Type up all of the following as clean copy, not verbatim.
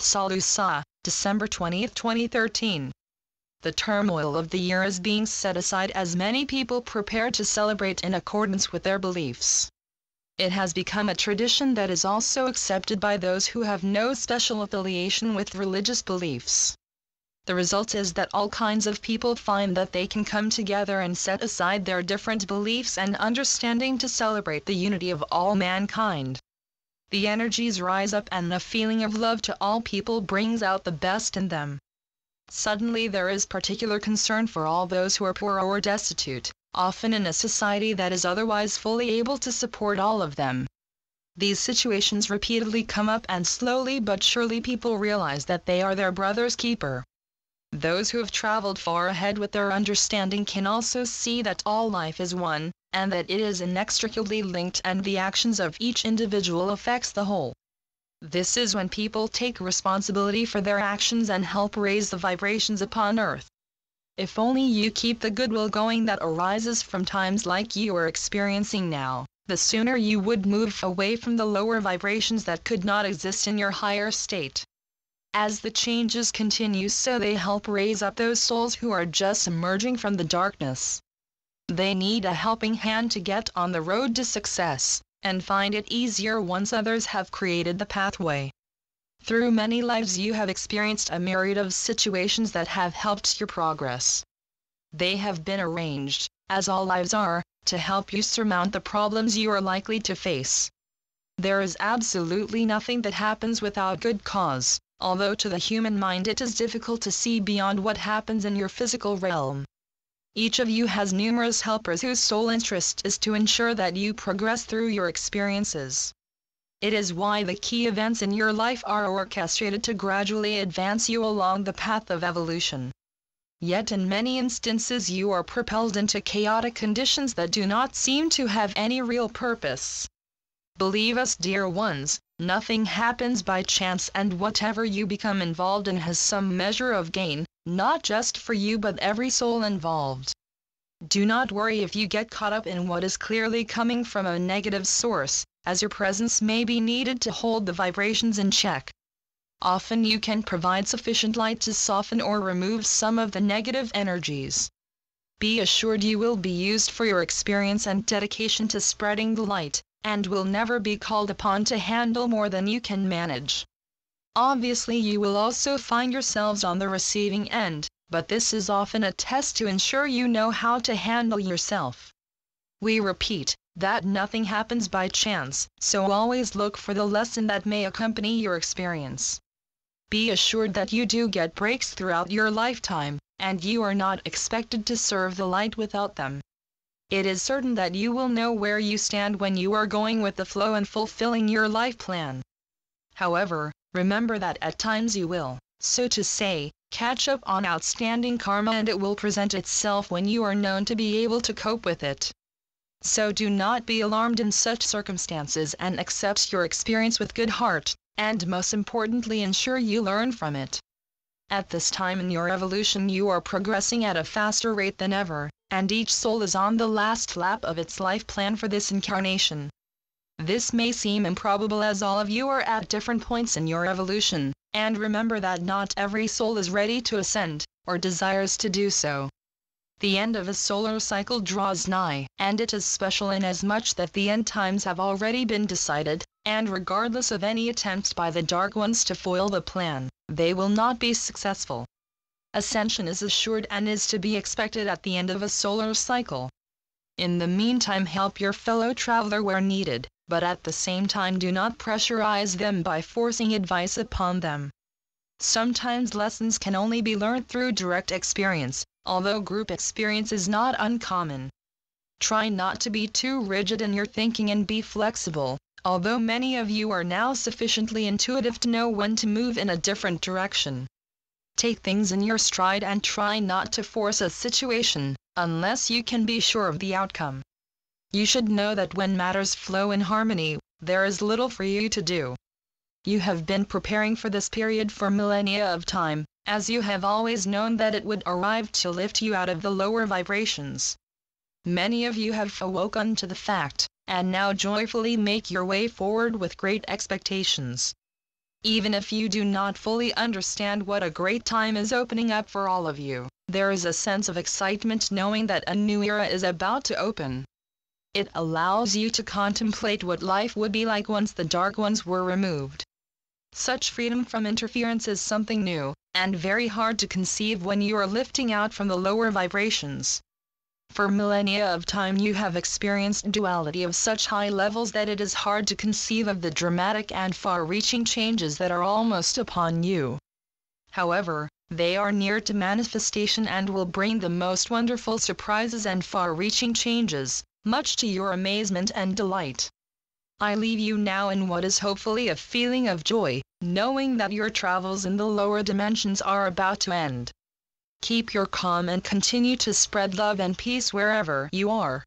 SaLuSa, December 20, 2013. The turmoil of the year is being set aside as many people prepare to celebrate in accordance with their beliefs. It has become a tradition that is also accepted by those who have no special affiliation with religious beliefs. The result is that all kinds of people find that they can come together and set aside their different beliefs and understanding to celebrate the unity of all mankind. The energies rise up and a feeling of love to all people brings out the best in them. Suddenly there is particular concern for all those who are poor or destitute, often in a society that is otherwise fully able to support all of them. These situations repeatedly come up and slowly but surely people realize that they are their brother's keeper. Those who have traveled far ahead with their understanding can also see that all life is one, and that it is inextricably linked and the actions of each individual affects the whole. This is when people take responsibility for their actions and help raise the vibrations upon earth. If only you keep the goodwill going that arises from times like you are experiencing now, the sooner you would move away from the lower vibrations that could not exist in your higher state. As the changes continue, so they help raise up those souls who are just emerging from the darkness. They need a helping hand to get on the road to success, and find it easier once others have created the pathway. Through many lives you have experienced a myriad of situations that have helped your progress. They have been arranged, as all lives are, to help you surmount the problems you are likely to face. There is absolutely nothing that happens without good cause, although to the human mind it is difficult to see beyond what happens in your physical realm. Each of you has numerous helpers whose sole interest is to ensure that you progress through your experiences. It is why the key events in your life are orchestrated to gradually advance you along the path of evolution. Yet in many instances you are propelled into chaotic conditions that do not seem to have any real purpose. Believe us, dear ones, nothing happens by chance, and whatever you become involved in has some measure of gain, not just for you but every soul involved. Do not worry if you get caught up in what is clearly coming from a negative source, as your presence may be needed to hold the vibrations in check. Often you can provide sufficient light to soften or remove some of the negative energies. Be assured you will be used for your experience and dedication to spreading the light, and will never be called upon to handle more than you can manage. Obviously you will also find yourselves on the receiving end, but this is often a test to ensure you know how to handle yourself. We repeat that nothing happens by chance, so always look for the lesson that may accompany your experience. Be assured that you do get breaks throughout your lifetime, and you are not expected to serve the light without them. It is certain that you will know where you stand when you are going with the flow and fulfilling your life plan. However, remember that at times you will, so to say, catch up on outstanding karma, and it will present itself when you are known to be able to cope with it. So do not be alarmed in such circumstances and accept your experience with good heart, and most importantly ensure you learn from it. At this time in your evolution you are progressing at a faster rate than ever, and each soul is on the last lap of its life plan for this incarnation. This may seem improbable as all of you are at different points in your evolution, and remember that not every soul is ready to ascend, or desires to do so. The end of a solar cycle draws nigh, and it is special inasmuch that the end times have already been decided, and regardless of any attempts by the Dark Ones to foil the plan, they will not be successful. Ascension is assured and is to be expected at the end of a solar cycle. In the meantime, help your fellow traveler where needed, but at the same time do not pressurize them by forcing advice upon them. Sometimes lessons can only be learned through direct experience, although group experience is not uncommon. Try not to be too rigid in your thinking and be flexible, although many of you are now sufficiently intuitive to know when to move in a different direction. Take things in your stride and try not to force a situation, unless you can be sure of the outcome. You should know that when matters flow in harmony, there is little for you to do. You have been preparing for this period for millennia of time, as you have always known that it would arrive to lift you out of the lower vibrations. Many of you have awoken to the fact, and now joyfully make your way forward with great expectations. Even if you do not fully understand what a great time is opening up for all of you, there is a sense of excitement knowing that a new era is about to open. It allows you to contemplate what life would be like once the dark ones were removed. Such freedom from interference is something new, and very hard to conceive when you are lifting out from the lower vibrations. For millennia of time you have experienced duality of such high levels that it is hard to conceive of the dramatic and far-reaching changes that are almost upon you. However, they are near to manifestation and will bring the most wonderful surprises and far-reaching changes, much to your amazement and delight. I leave you now in what is hopefully a feeling of joy, knowing that your travels in the lower dimensions are about to end. Keep your calm and continue to spread love and peace wherever you are.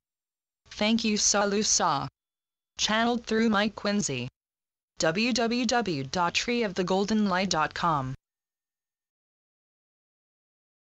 Thank you, SaLuSa. Channeled through Mike Quincy. www.treeofthegoldenlight.com